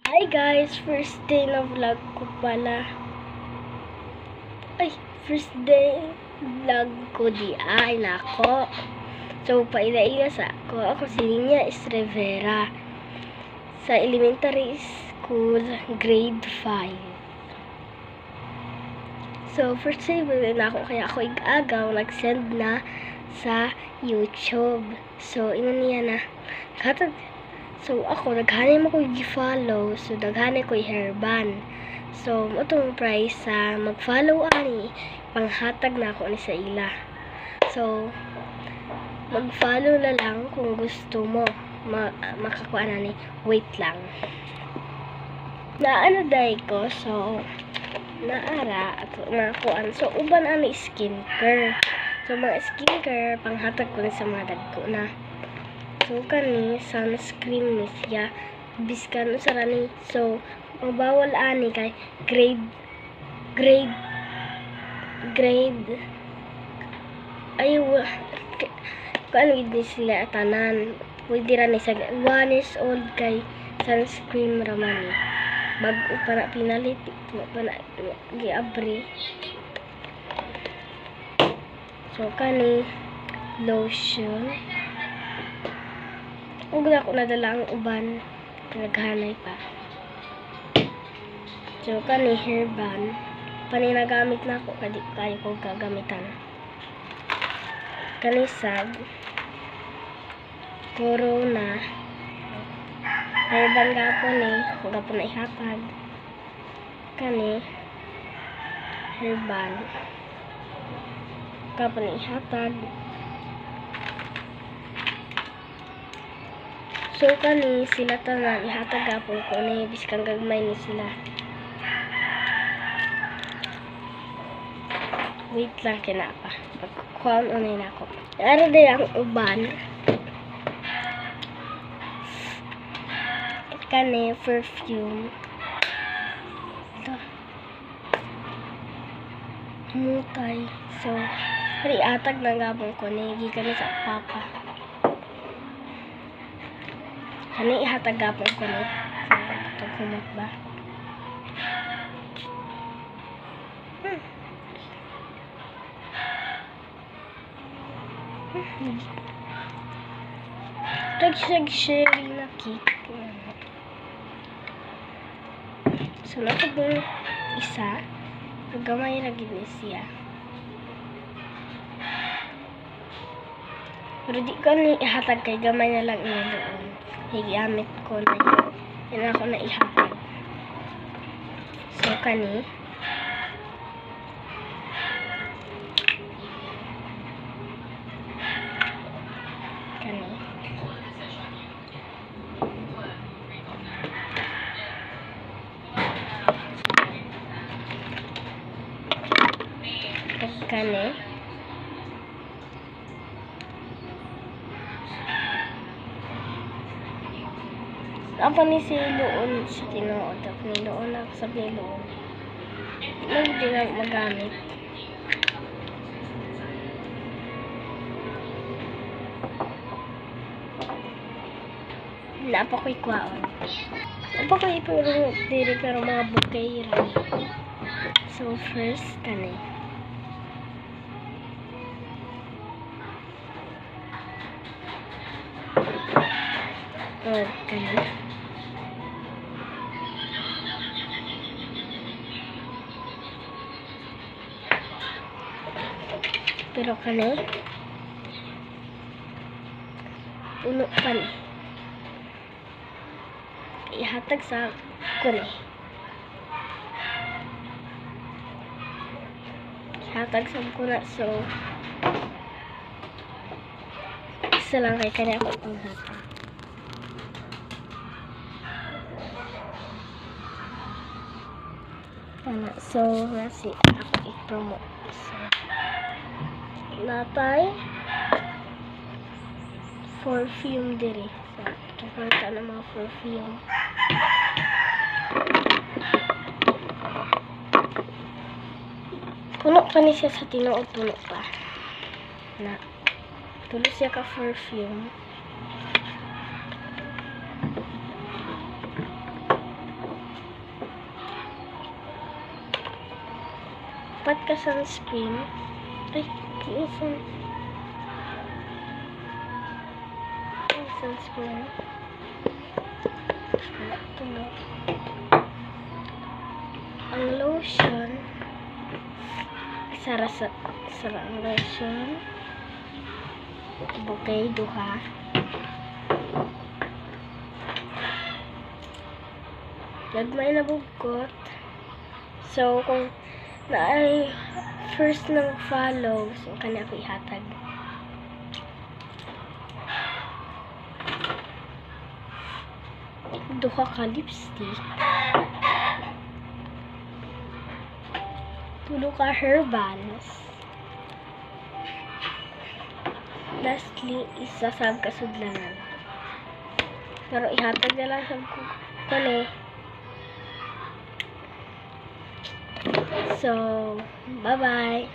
Hi guys! First day na vlog ko pala. First day vlog ko di ay nako. So, paila-ila sa ako. Ako si Ninya Rivera. Sa elementary school, grade 5. So, first day vlog na ako. Kaya ako igagaw, nag-send na sa YouTube. So, ino niya na. So, ako, naghanay mo ko i-follow. So, naghanay ko i-hairband. So, itong price sa mag-follow ani, panghatag na ako ni sa ila. So, mag-follow na lang kung gusto mo. Makakuha na ni. Wait lang. Naano dahi ko. So, naara at makakuan. So, uban ani skincare. So, mga skincare, panghatag ko ni sa mga dagko na. So, kani, sunscreen ni siya. Biskan sa rani. So, ang bawal ani kay grade ayaw kung gid ni sila tanan. Pwede ra ni sa 1 years old kay sunscreen raman ni. Bago pa na pinalit, pa na giabri. So, kani, lotion. Ug ako nadala ang uban, naghanay pa. So, kani hairband, paninagamit na ako, kadi kayo ko gagamitan. Kani sad, corona, hairband gapon gapon na ihatag. Kani, hairband, gapon na ihatag. So, kani, sila tanan, ihatag gapon ko ni, biskang gagmay ni sila. Wait lang, kinapa. Pagkukuhaan unay na ako. Ano din ang uban. Kani, perfume. Ito. Mutay. So, kani, atag ng gapon ko ni, gikan sa papa. Kani ihatag gapon ko ni. Ito kumot ba? Sharing na cake. So, nakabong isa. Gamay na gid ni siya. Pero di ko ni ihatag kay gamay na lang niya doon. Higamit ko na yun. Yan ako na ihatag. So, kani. Kani. Kani. Apa ni si Loon sa tinuod ako ni Loon ako sa Loon. Hindi na magamit. Wala pa ko'y kwaon. Wala pa ko'y ipurong diri pero mga bukay rin. So first kani. Kani. Pero kani puno pa ni. Ihatag sa kuni. Ihatag sa kuna. So, isa lang kay kani ako panghatag. So, nasi ako i-promote. So, natay perfume diri. So, kakanta na mga perfume. Puno pa ni siya sa tinuod, puno pa. Na, tulo siya ka perfume. Upat ka sunscreen. Ay, kiisan. Sunscreen. Ito na. Ang lotion. Sara ang lotion. Bukay, duha. Lagmay na bugkot. So, kung naay first nang follow, so kana ko ihatag. Duha ka lipstick. Tulo ka herbals. Lastly, isa sa kasudlanan. Pero ihatag na lang sa kone. So, bye-bye.